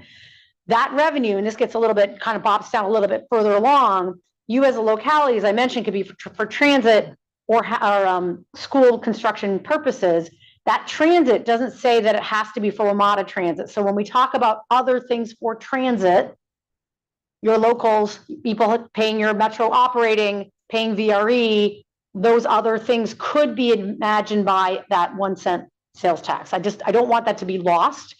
That revenue, and this gets a little bit, kind of bops down a little bit further along, you as a locality, as I mentioned, could be for transit or school construction purposes. That transit doesn't say that it has to be for WMATA transit. So when we talk about other things for transit, your locals, people paying your metro operating, paying VRE, those other things could be imagined by that 1 cent sales tax. I don't want that to be lost,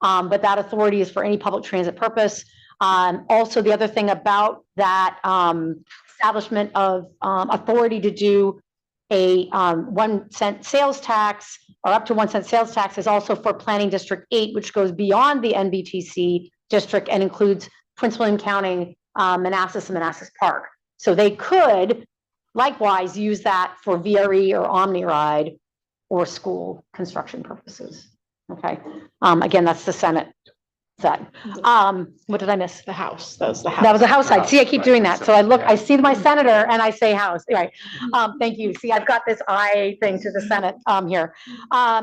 but that authority is for any public transit purpose. Also, the other thing about that establishment of authority to do a 1 cent sales tax or up to 1 cent sales tax is also for Planning District 8, which goes beyond the NVTC district and includes Prince William County, Manassas, and Manassas Park. So they could likewise use that for VRE or OmniRide or school construction purposes. Okay. Again, that's the Senate side. What did I miss? The House. That was the House. That was the House side. See, I keep doing that. So I see my senator and I say House. Right. Thank you. See, I've got this eye thing to the Senate here.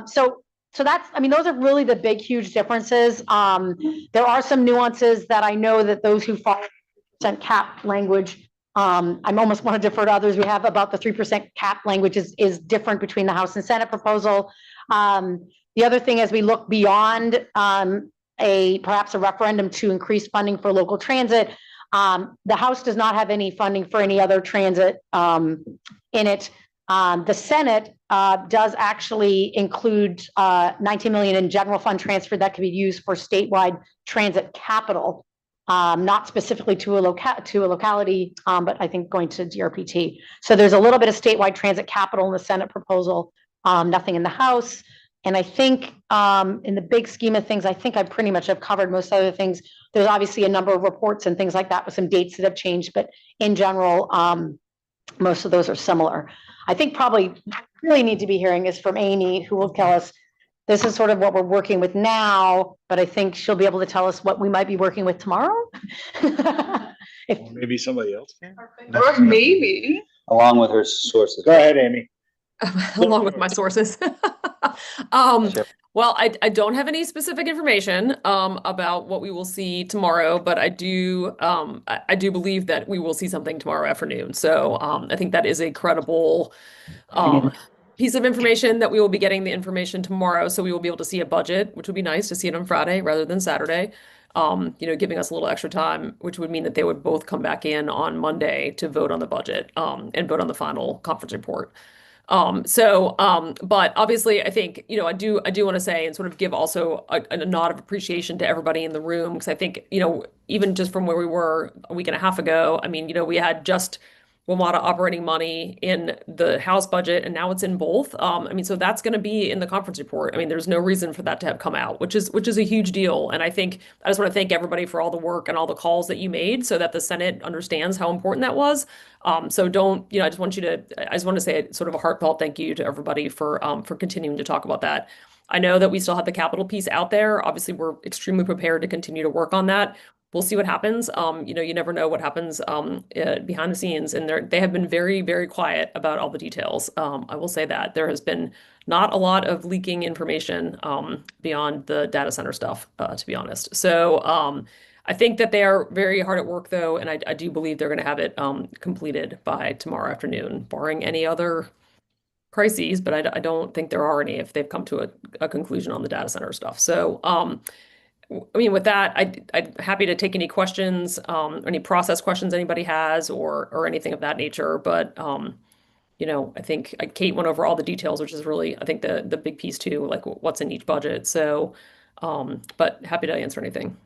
So that's, those are really the big, huge differences. There are some nuances that I know that those who follow % cap language, I almost want to defer to others. We have about the 3% cap language is different between the House and Senate proposal. The other thing, as we look beyond perhaps a referendum to increase funding for local transit, the House does not have any funding for any other transit in it. The Senate does actually include $19 million in general fund transfer that can be used for statewide transit capital, not specifically to a locality, but I think going to DRPT. So there's a little bit of statewide transit capital in the Senate proposal, nothing in the House. And I think in the big scheme of things, I think I pretty much have covered most other things. There's obviously a number of reports and things like that with some dates that have changed, but in general, most of those are similar. I think probably really need to be hearing is from Amy, who will tell us this is sort of what we're working with now, but I think she'll be able to tell us what we might be working with tomorrow. Maybe somebody else can. Or maybe. Along with her sources. Go ahead, Amy. Along with my sources. Well, I don't have any specific information about what we will see tomorrow, but I do believe that we will see something tomorrow afternoon. So I think that is a credible piece of information that we will be getting the information tomorrow. So we will be able to see a budget, which would be nice to see it on Friday rather than Saturday. Giving us a little extra time, which would mean that they would both come back in on Monday to vote on the budget and vote on the final conference report. But obviously I think, I do want to say and sort of give also a nod of appreciation to everybody in the room. Cause I think, even just from where we were a week and a half ago, we had just WMATA operating money in the House budget and now it's in both. So that's going to be in the conference report. There's no reason for that to have come out, which is a huge deal. And I think I just want to thank everybody for all the work and all the calls that you made so that the Senate understands how important that was. I just want to say sort of a heartfelt thank you to everybody for continuing to talk about that. I know that we still have the capital piece out there. Obviously, we're extremely prepared to continue to work on that. We'll see what happens. You never know what happens behind the scenes, and they have been very, very quiet about all the details. I will say that there has been not a lot of leaking information beyond the data center stuff, to be honest. So I think that they are very hard at work, though, and I do believe they're going to have it completed by tomorrow afternoon, barring any other crises. But I don't think there are any if they've come to a conclusion on the data center stuff. So I mean, with that, I'm happy to take any questions, any process questions anybody has, or anything of that nature. But I think Kate went over all the details, which is really, I think, the big piece too, like what's in each budget. So, but happy to answer anything.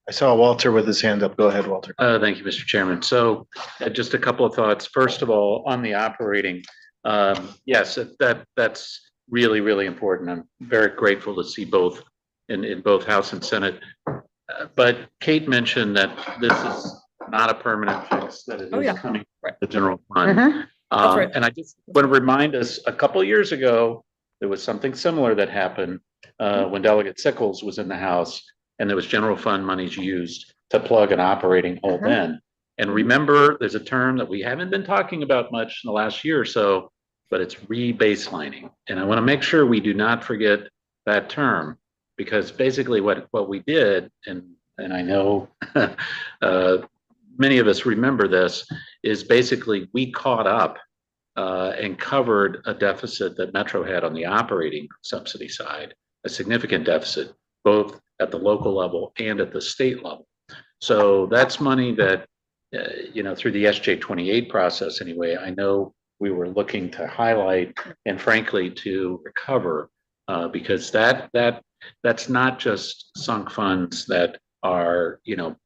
I saw Walter with his hand up. Go ahead, Walter. Thank you, Mr. Chairman. So just a couple of thoughts. First of all, on the operating, yes, that's really, really important. I'm very grateful to see both in both House and Senate. But Kate mentioned that this is not a permanent fix, that it is coming from the general fund. That's right. And I just want to remind us, a couple of years ago, there was something similar that happened when Delegate Sickles was in the House, and there was general fund monies used to plug an operating hole then. And remember, there's a term that we haven't been talking about much in the last year or so, but it's re-baselining. And I want to make sure we do not forget that term, because basically what we did, and I know many of us remember this, is basically we caught up and covered a deficit that Metro had on the operating subsidy side, a significant deficit, both at the local level and at the state level. So that's money that, through the SJ28 process anyway, I know we were looking to highlight and frankly to recover because that's not just sunk funds that are,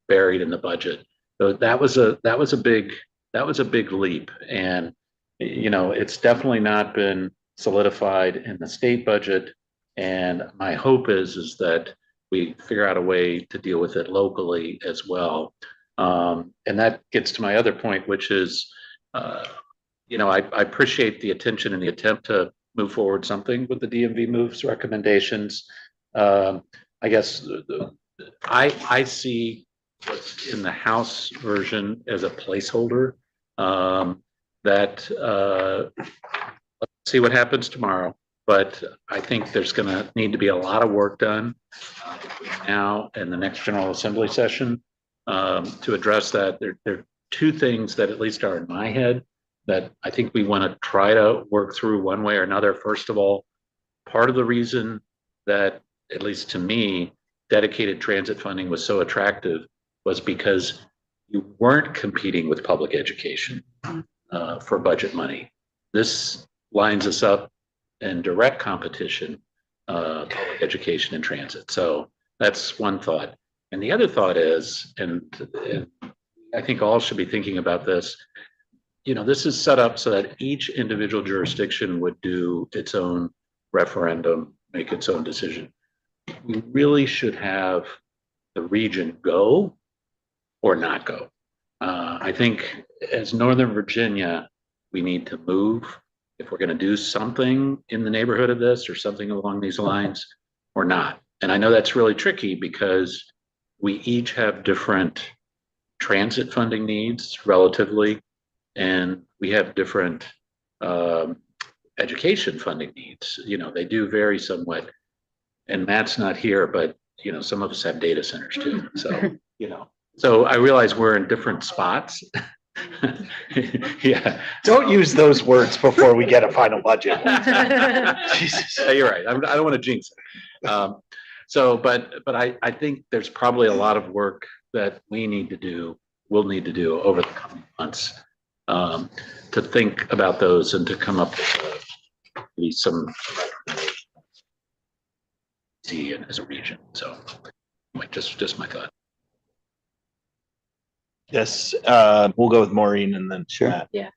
buried in the budget. So that was a big leap. And, it's definitely not been solidified in the state budget. And my hope is that we figure out a way to deal with it locally as well. And that gets to my other point, which is, I appreciate the attention and the attempt to move forward something with the DMV moves recommendations. I guess I see what's in the House version as a placeholder that let's see what happens tomorrow. But I think there's going to need to be a lot of work done between now and the next General Assembly session to address that. There are two things that at least are in my head that I think we want to try to work through one way or another. First of all, part of the reason that, at least to me, dedicated transit funding was so attractive was because you weren't competing with public education for budget money. This lines us up in direct competition, public education and transit. So that's one thought. And the other thought is, and I think all should be thinking about this, this is set up so that each individual jurisdiction would do its own referendum, make its own decision. We really should have the region go or not go. I think as Northern Virginia, we need to move if we're going to do something in the neighborhood of this or something along these lines or not. And I know that's really tricky because we each have different transit funding needs relatively, and we have different education funding needs. They do vary somewhat. And Matt's not here, but some of us have data centers too. So, so I realize we're in different spots. Yeah. Don't use those words before we get a final budget. Jesus. You're right. I don't want to jinx it. But I think there's probably a lot of work that we'll need to do over the coming months to think about those and to come up with some as a region. So just my thought. Yes, we'll go with Maureen and then Matt. Yeah.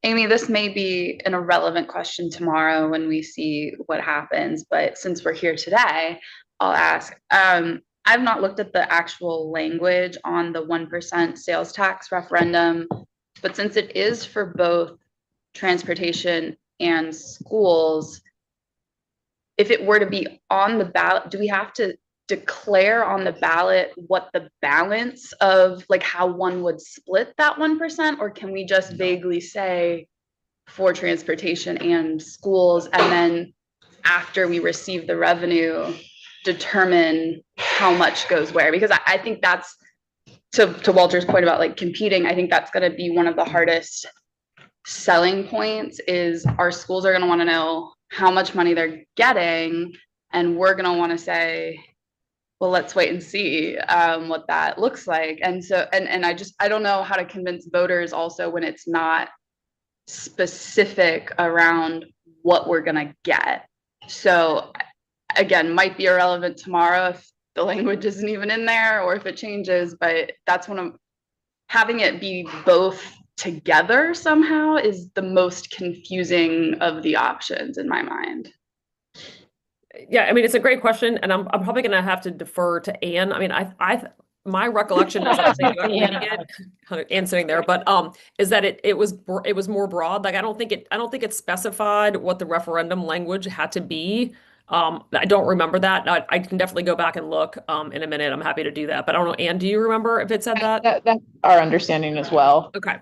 Amy, this may be an irrelevant question tomorrow when we see what happens, but since we're here today, I'll ask. I've not looked at the actual language on the 1% sales tax referendum, but since it is for both transportation and schools, if it were to be on the ballot, do we have to declare on the ballot what the balance of like how one would split that 1%? Or can we just vaguely say for transportation and schools, and then after we receive the revenue, determine how much goes where? Because I think that's, to Walter's point about like competing, I think that's going to be one of the hardest selling points is our schools are going to want to know how much money they're getting, and we're going to want to say, well, let's wait and see what that looks like. And so, and I don't know how to convince voters also when it's not specific around what we're going to get. So again, might be irrelevant tomorrow if the language isn't even in there or if it changes, but that's one of having it be both together somehow is the most confusing of the options in my mind. Yeah, I mean, it's a great question, and I'm probably gonna have to defer to Anne. I mean, my recollection as I was thinking about reading it, kind of answering there, but is that it was more broad. Like I don't think it specified what the referendum language had to be. I don't remember that. I can definitely go back and look in a minute. I'm happy to do that, but I don't know, Anne, do you remember if it said that? That's our understanding as well. Okay.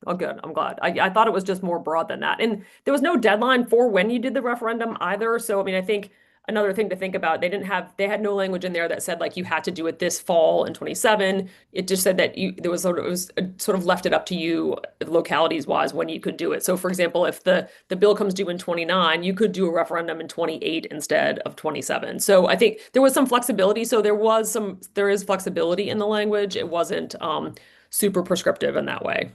Oh, good. I'm glad. I thought it was just more broad than that. And there was no deadline for when you did the referendum either. So, I mean, I think another thing to think about, they had no language in there that said like you had to do it this fall in 27. It just said that it was sort of left it up to you localities wise when you could do it. So for example, if the bill comes due in 29, you could do a referendum in 28 instead of 27. So I think there was some flexibility. So there is flexibility in the language. It wasn't, super prescriptive in that way.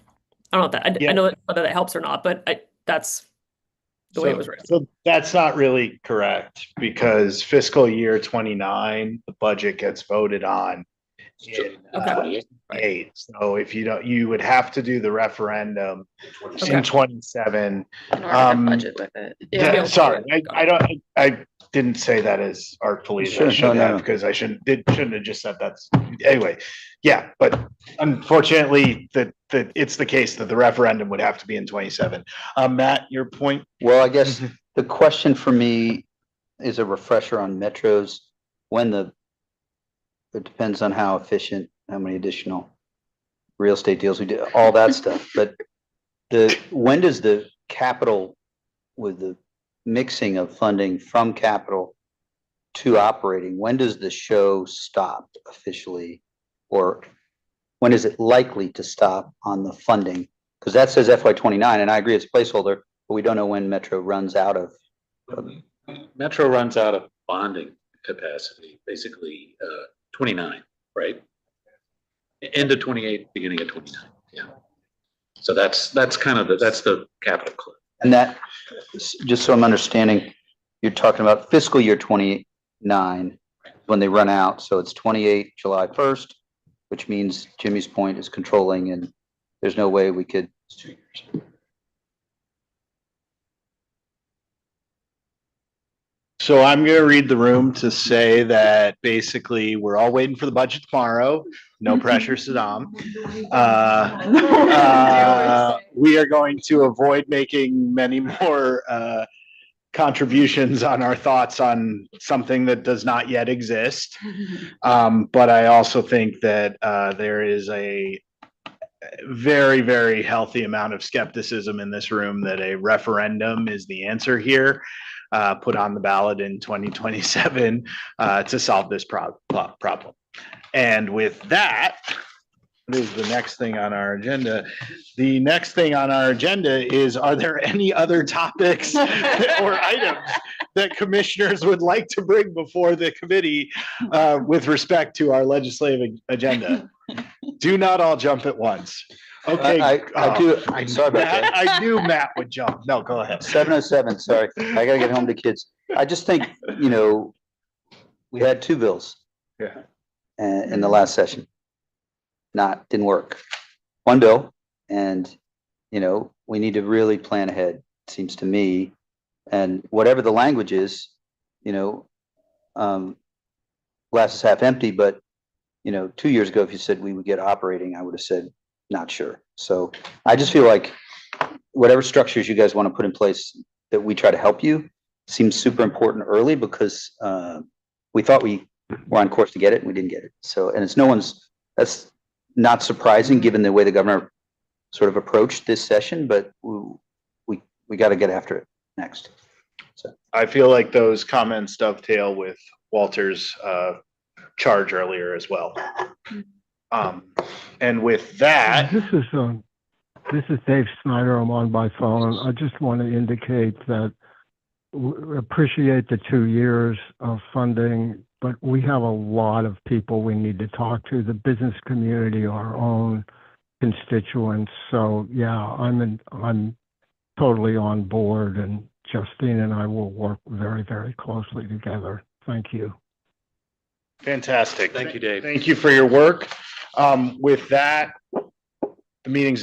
I don't know that I know that whether that helps or not, but that's the way it was written. So that's not really correct because fiscal year 29, the budget gets voted on in Okay. 28. So if you would have to do the referendum in 27. In order to budget with it. Yeah, sorry, I didn't say that as artfully as I should have because I shouldn't have just said that. Anyway, yeah, but unfortunately that it's the case that the referendum would have to be in 27. Matt, your point? Well, I guess the question for me is a refresher on metros. It depends on how efficient, how many additional real estate deals we do, all that stuff. But when does the capital with the mixing of funding from capital to operating, when does the show stop officially? Or when is it likely to stop on the funding? Because that says FY29, and I agree it's placeholder, but we don't know when Metro runs out of. Metro runs out of bonding capacity, basically 29, right? End of 28, beginning of 29. Yeah. So that's kind of that's the capital clip. And that, just so I'm understanding, you're talking about fiscal year 29 when they run out. So it's 28 July 1st, which means Jimmy's point is controlling, and there's no way we could. It's 2 years. So I'm going to read the room to say that basically we're all waiting for the budget tomorrow. No pressure, Saddam. We are going to avoid making many more contributions on our thoughts on something that does not yet exist. But I also think that there is a very, very healthy amount of skepticism in this room that a referendum is the answer here. Put on the ballot in 2027 to solve this problem. And with that, what is the next thing on our agenda? The next thing on our agenda is, are there any other topics or items that commissioners would like to bring before the committee with respect to our legislative agenda? Do not all jump at once. Okay. I'm sorry about that. I knew Matt would jump. No, go ahead. 7:07, sorry. I gotta get home to kids. I just think, we had 2 bills. Yeah. In the last session. Didn't work. 1 bill, and, we need to really plan ahead, it seems to me. And whatever the language is, glass is half empty, but, 2 years ago, if you said we would get operating, I would have said, not sure. So I just feel like whatever structures you guys want to put in place that we try to help you seems super important early because we thought we were on course to get it and we didn't get it. So, and that's not surprising given the way the governor sort of approached this session, but we got to get after it next. So I feel like those comments dovetail with Walter's charge earlier as well. And with that, This is Dave Snyder. I'm on by phone. I just want to indicate that we appreciate the 2 years of funding, but we have a lot of people we need to talk to, the business community, our own constituents. So yeah, I'm totally on board, and Justine and I will work very, very closely together. Thank you. fantastic. Thank you, Dave. Thank you for your work. With that, the meeting's